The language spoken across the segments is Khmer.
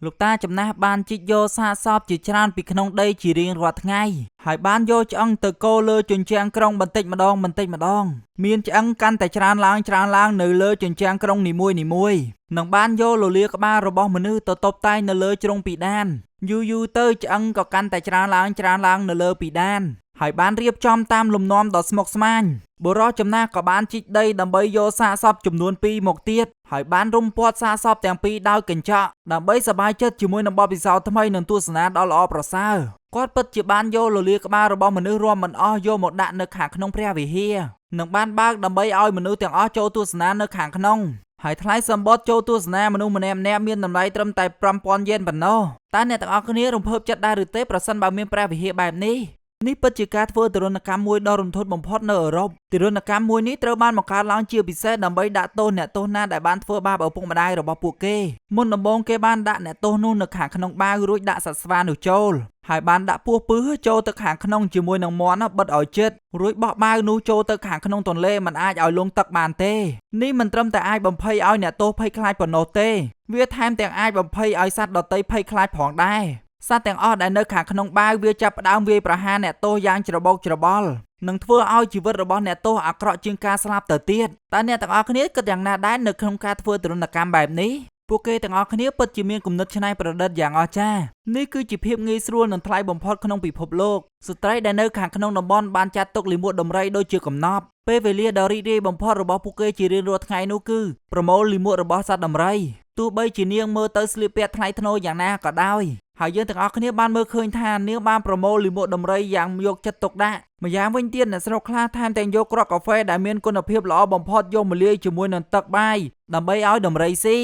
លោកតាចំណាស់បានជីកយកសាកសពជាច្រើនពីក្នុងដីជារៀងរាល់ថ្ងៃហើយបានយកឆ្អឹងទៅកូរលើជញ្ជាំងក្រុងបន្តិចម្ដងមានឆ្អឹងកាន់តែច្រើនឡើងនៅលើជញ្ជាំងក្រុងនីមួយៗនឹងបានយកលលាក្បាលរបស់មនុស្សទៅតុបតែងនៅលើជ្រុងពីដានយូរទៅឆ្អឹងក៏កាន់តែច្រើនឡើងនៅលើពីដានហើយបានរៀបចំតាមលំនាំដ៏ស្មុគស្មាញបុរសចំណាស់ក៏បានជីកដីដើម្បីយកសាកសពចំនួន2មកទៀតហើយបានរុំព័ទ្ធសាកសពទាំងពីរដោយកញ្ចក់ដើម្បីសប្បាយចិត្តជាមួយនឹងបទពិសោធន៍ថ្មីនិងទស្សនាដ៏ល្អប្រសើរគាត់ពិតជាបានយកលលាក្បាលរបស់មនុស្សរួមមិនអស់យកមកដាក់នៅខាងក្នុងព្រះវិហារនិងបានបើកដើម្បីឲ្យមនុស្សទាំងអស់ចូលទស្សនានៅខាងក្នុងហើយថ្លៃសម្បត្តិចូលទស្សនាមនុស្សម្នាក់ៗមានតម្លៃត្រឹមតែ 5,000 យ៉េនប៉ុណ្ណោះតើអ្នកទាំងអស់គ្នារំភើបចិត្តដែរឬទេប្រសិនបើមានព្រះវិហារបែបនេះពិតជាការធ្វើទារុណកម្មមួយដ៏រន្ធត់បំផុតនៅអឺរ៉ុបទារុណកម្មមួយនេះត្រូវបានបង្កើតឡើងជាពិសេសដើម្បីដាក់ទោសអ្នកទោសណាដែលបានធ្វើបាបឪពុកម្ដាយរបស់ពួកគេមុនដំបូងគេបានដាក់អ្នកទោសនោះនៅខាងក្នុងបាវរួចដាក់សត្វស្វានោះចូលហើយបានដាក់ពស់ពឹសចូលទៅខាងក្នុងជាមួយនឹងមាន់បិទឲ្យជិតរួចបោះបាវនោះចូលទៅខាងក្នុងទន្លេមិនអាចឲ្យលង់ទឹកបានទេនេះមិនត្រឹមតែអាចបំភ័យឲ្យអ្នកទោសភ័យខ្លាចប៉ុណ្ណោះទេវាថែមទាំងអាចបំភ័យឲ្យសត្វដទៃភ័យខ្លាចផងដែរសត្វទាំងអស់ដែលនៅខាងក្នុងបាវវាចាប់ផ្ដើមវាយប្រហារអ្នកទោសយ៉ាងច្របូកច្របល់នឹងធ្វើឲ្យជីវិតរបស់អ្នកទោសអាក្រក់ជាងការស្លាប់ទៅទៀតតើអ្នកទាំងអស់គ្នាគិតយ៉ាងណាដែរនៅក្នុងការធ្វើទារុណកម្មបែបនេះពួកគេទាំងអស់គ្នាពិតជាមានគំនិតច្នៃប្រឌិតយ៉ាងអស្ចារ្យនេះគឺជាភាពងាយស្រួលនិងថ្លៃបំផុតក្នុងពិភពលោកស្ត្រីដែលនៅខាងក្នុងតំបន់បានចាត់ទុកលាមកដំរីដូចជាកំណប់ពេលវេលាដ៏រីករាយបំផុតរបស់ពួកគេជារៀងរាល់ថ្ងៃនោះគឺប្រមូលលាមករបស់សត្វដំរីទោះបីជានាងមើលទៅស្លៀកពាក់ថ្លៃថ្នូរយ៉ាងណាក៏ដោយហើយយើងទាំងអស់គ្នាបានមើលឃើញថានាងបានប្រមូលលាមកដំរីយ៉ាងយកចិត្តទុកដាក់ម្យ៉ាងវិញទៀតអ្នកស្រុកខ្លះថែមទាំងយកគ្រាប់កាហ្វេដែលមានគុណភាពល្អបំផុតយកមកលាយជាមួយនឹងទឹកបាយដើម្បីឲ្យដំរីស៊ី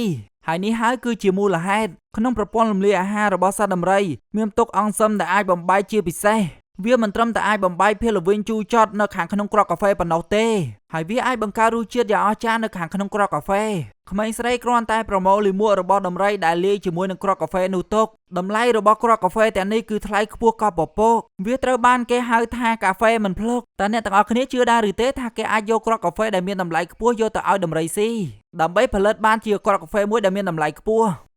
ហើយនេះហើយគឺជាមូលហេតុក្នុងប្រព័ន្ធរំលាយអាហាររបស់សត្វដំរីមានផ្ទុកអង់ស៊ីមដែលអាចបំបែកជាពិសេសវាមិនត្រឹមតែអាចបំបែកភាគល្វីងជូរចត់នៅខាងក្នុងគ្រាប់កាហ្វេប៉ុណ្ណោះទេហើយវាអាចបង្កើតរសជាតិយ៉ាងអស្ចារ្យនៅខាងក្នុងគ្រាប់កាហ្វេក្មេងស្រីគ្រាន់តែប្រមូលលាមករបស់ដំរីដែលលាយជាមួយនឹងគ្រាប់កាហ្វេនោះទុកតម្លៃរបស់គ្រាប់កាហ្វេទាំងនេះគឺថ្លៃខ្ពស់កប់ពពកវាត្រូវបានគេហៅថាកាហ្វេមិនភ្លុកតើអ្នកទាំងអស់គ្នាជឿដែរឬទេថាគេអាចយកគ្រាប់កាហ្វេដែលមានតម្លៃខ្ពស់យកទៅឲ្យដំរីស៊ីដើម្បីផលិតបានជាគ្រាប់កាហ្វេមួយដែលមានតម្លៃខ្ពស់